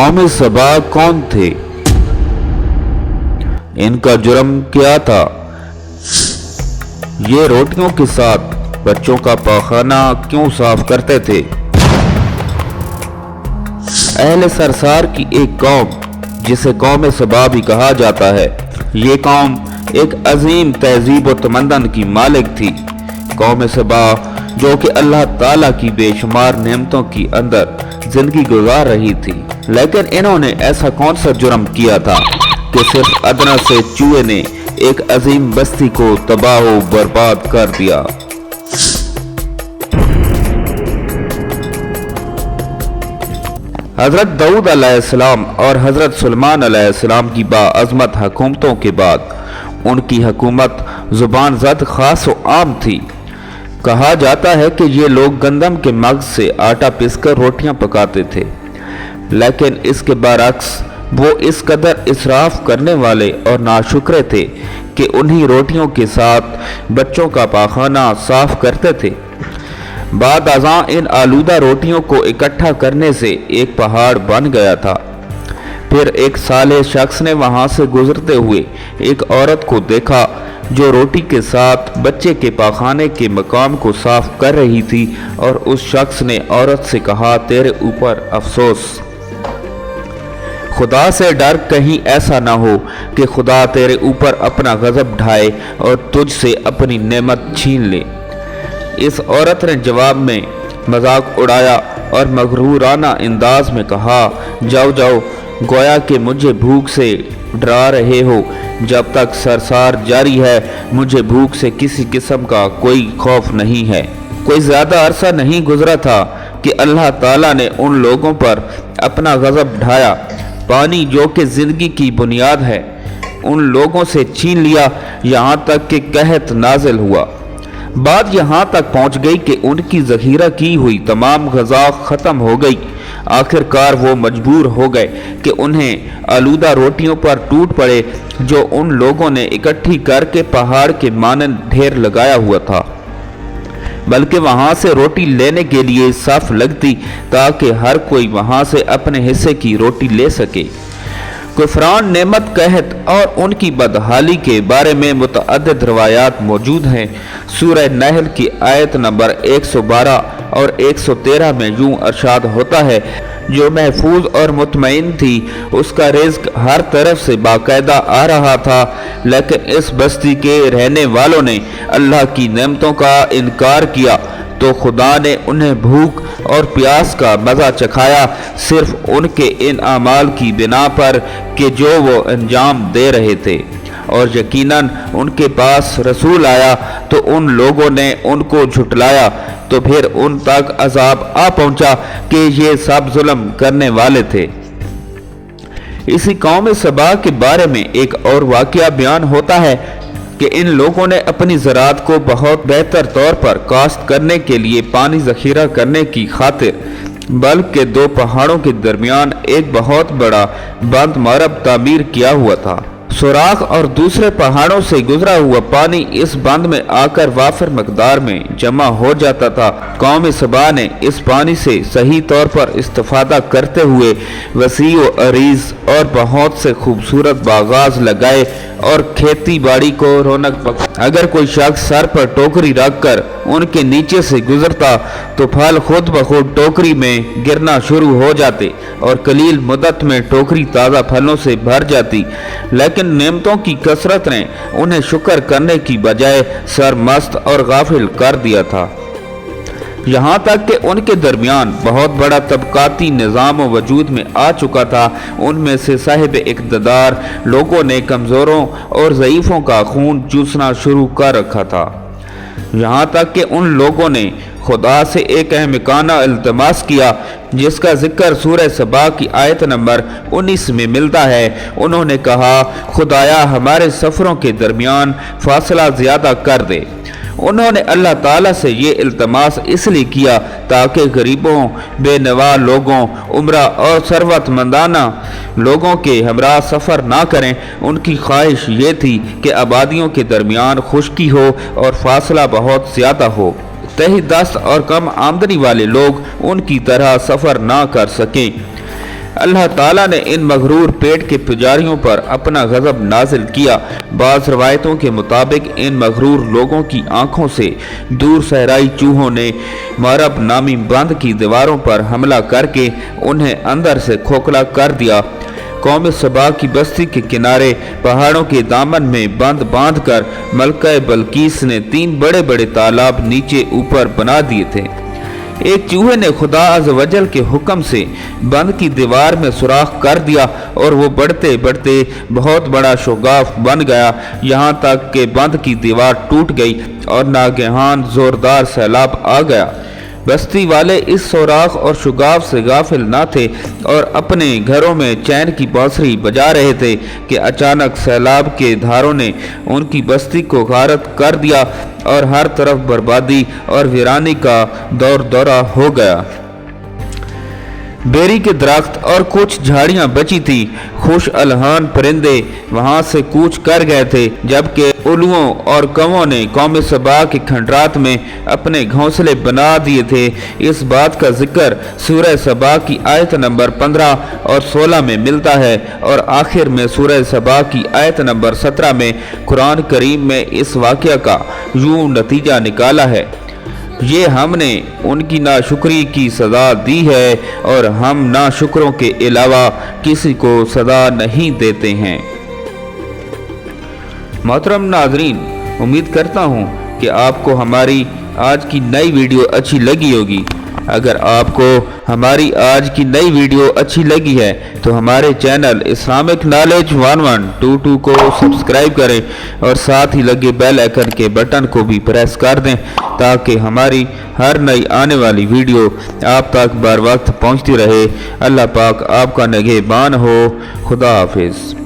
कौम सबा कौन थे? इनका जुर्म क्या था? ये रोटियों के साथ बच्चों का पाखाना क्यों साफ करते थे? अहले सरसार की एक कौम जिसे कौम सबा भी कहा जाता है, ये कौम एक अजीम तहजीब व तमद्दन की मालिक थी। कौम सबा जो कि अल्लाह ताला की बेशुमार नेमतों की अंदर जिंदगी गुजार रही थी, लेकिन इन्होंने ऐसा कौन सा जुर्म किया था कि सिर्फ अदना से चूहे ने एक अजीम बस्ती को तबाह व बर्बाद कर दिया। हजरत दाऊद अलैहिस्सलाम और हजरत सुलेमान अलैहिस्सलाम की बाअज़मत हुकूमतों के बाद उनकी हुकूमत जुबान ज़द खास व आम थी। कहा जाता है कि ये लोग गंदम के मग्ज से आटा पीसकर रोटियां पकाते थे, लेकिन इसके बरअक्स वो इस कदर इसराफ करने वाले और नाशुक्रे थे कि उन्हीं रोटियों के साथ बच्चों का पाखाना साफ करते थे। बाद अज़ां इन आलूदा रोटियों को इकट्ठा करने से एक पहाड़ बन गया था। फिर एक साले शख्स ने वहां से गुजरते हुए एक औरत को देखा जो रोटी के साथ बच्चे के पाखाने के मकाम को साफ कर रही थी, और उस शख्स ने औरत से कहा, तेरे ऊपर अफसोस, खुदा से डर, कहीं ऐसा ना हो कि खुदा तेरे ऊपर अपना गजब ढाए और तुझसे अपनी नेमत छीन ले। इस औरत ने जवाब में मजाक उड़ाया और मगरूराना अंदाज में कहा, जाओ जाओ, गोया कि मुझे भूख से डरा रहे हो। जब तक सरसार जारी है मुझे भूख से किसी किस्म का कोई खौफ नहीं है। कोई ज़्यादा अरसा नहीं गुजरा था कि अल्लाह ताला ने उन लोगों पर अपना गजब ढाया। पानी जो कि ज़िंदगी की बुनियाद है उन लोगों से छीन लिया, यहाँ तक कि कहत नाजिल हुआ। बात यहाँ तक पहुँच गई कि उनकी ज़ख़ीरा की हुई तमाम ग़ज़ा ख़त्म हो गई। आखिरकार वो मजबूर हो गए कि उन्हें आलूदा रोटियों पर टूट पड़े जो उन लोगों ने इकट्ठी करके पहाड़ के मानंद ढेर लगाया हुआ था, बल्कि वहां से रोटी लेने के लिए सफ लगती ताकि हर कोई वहां से अपने हिस्से की रोटी ले सके। कुफरान नेमत कहत और उनकी बदहाली के बारे में मुतअद्दिद रवायात मौजूद हैं। सूरह नहल की आयत नंबर 112 और 113 में यूं इरशाद होता है, जो महफूज और मुतमईन थी उसका रिज़्क हर तरफ से बाकायदा आ रहा था, लेकिन इस बस्ती के रहने वालों ने अल्लाह की नेमतों का इनकार किया तो खुदा ने उन्हें भूख और प्यास का मज़ा चखाया, सिर्फ उनके इन अमाल की बिना पर कि जो वो अंजाम दे रहे थे। और यकीनन उनके पास रसूल आया तो उन लोगों ने उनको झुटलाया, तो फिर उन तक अजाब आ पहुंचा कि ये सब जुल्म करने वाले थे। इसी कौम सबा के बारे में एक और वाक़या बयान होता है कि इन लोगों ने अपनी ज़राअत को बहुत बेहतर तौर पर काश्त करने के लिए पानी ज़ख़ीरा करने की खातिर बल्कि दो पहाड़ों के दरमियान एक बहुत बड़ा बंद मरब तामीर किया हुआ था। सुराख और दूसरे पहाड़ों से गुजरा हुआ पानी इस बंद में आकर वाफिर मकदार में जमा हो जाता था। कौम सबा ने इस पानी से सही तौर पर इस्तेफादा करते हुए वसी व अरीज और बहुत से खूबसूरत बागाज लगाए और खेती बाड़ी को रौनक बख्शा। अगर कोई शख्स सर पर टोकरी रखकर उनके नीचे से गुजरता तो फल खुद ब खुद टोकरी में गिरना शुरू हो जाते और कलील मुद्दत में टोकरी ताज़ा फलों से भर जाती, लेकिन नेमतों की कसरत ने उन्हें शुक्र करने की बजाय सरमस्त और गाफिल कर दिया था। यहाँ तक कि उनके दरमियान बहुत बड़ा तबकाती निज़ाम वजूद में आ चुका था। उनमें से साहिब इक़्तिदार लोगों ने कमज़ोरों और ज़ईफ़ों का खून चूसना शुरू कर रखा था। यहाँ तक कि उन लोगों ने खुदा से एक अहमकाना इल्तिमास किया जिसका जिक्र सूरह सबा की आयत नंबर 19 में मिलता है। उन्होंने कहा, खुदाया हमारे सफ़रों के दरमियान फासला ज़्यादा कर दे। उन्होंने अल्लाह ताला से ये इल्तमास इसलिए किया ताकि गरीबों, बेनवा लोगों, उम्रा और सरवतमंदाना लोगों के हमरा सफ़र ना करें। उनकी ख्वाहिश ये थी कि आबादियों के दरमियान खुश्की हो और फासला बहुत ज़्यादा हो, तही दस्त और कम आमदनी वाले लोग उनकी तरह सफ़र ना कर सकें। अल्लाह ताला ने इन मगरूर पेट के पुजारियों पर अपना गज़ब नाजिल किया। बाज़ रवायतों के मुताबिक इन मगरूर लोगों की आंखों से दूर सहराई चूहों ने मरब नामी बंद की दीवारों पर हमला करके उन्हें अंदर से खोखला कर दिया। कौम सबा की बस्ती के किनारे पहाड़ों के दामन में बंद बांधकर मलका बल्कीस ने 3 बड़े बड़े तालाब नीचे ऊपर बना दिए थे। एक चूहे ने खुदा अज़्ज़वजल के हुक्म से बंद की दीवार में सुराख कर दिया और वो बढ़ते बढ़ते बहुत बड़ा शोगाफ बन गया, यहाँ तक कि बंद की दीवार टूट गई और नागहान जोरदार सैलाब आ गया। बस्ती वाले इस सुराख और शुगाफ से गाफिल न थे और अपने घरों में चैन की बांसुरी बजा रहे थे कि अचानक सैलाब के धारों ने उनकी बस्ती को गारत कर दिया और हर तरफ बर्बादी और वीरानी का दौर दौरा हो गया। बेरी के दरख्त और कुछ झाड़ियां बची थी। खुश अलहान परिंदे वहां से कूच कर गए थे, जबकि उल्लुओं और कौवों ने कौम सबा के खंडरात में अपने घोंसले बना दिए थे। इस बात का जिक्र सूरह सबा की आयत नंबर 15 और 16 में मिलता है और आखिर में सूरह सबा की आयत नंबर 17 में कुरान करीम में इस वाक़या का यूं नतीजा निकाला है, ये हमने उनकी नाशुक्री की सज़ा दी है और हम नाशुक्रों के अलावा किसी को सज़ा नहीं देते हैं। मोहतरम नाज़रीन, उम्मीद करता हूँ कि आपको हमारी आज की नई वीडियो अच्छी लगी होगी। अगर आपको हमारी आज की नई वीडियो अच्छी लगी है तो हमारे चैनल इस्लामिक नॉलेज 1122 को सब्सक्राइब करें और साथ ही लगे बेल आइकन के बटन को भी प्रेस कर दें ताकि हमारी हर नई आने वाली वीडियो आप तक बर वक्त पहुंचती रहे। अल्लाह पाक आपका निगहबान हो। खुदा हाफिज़।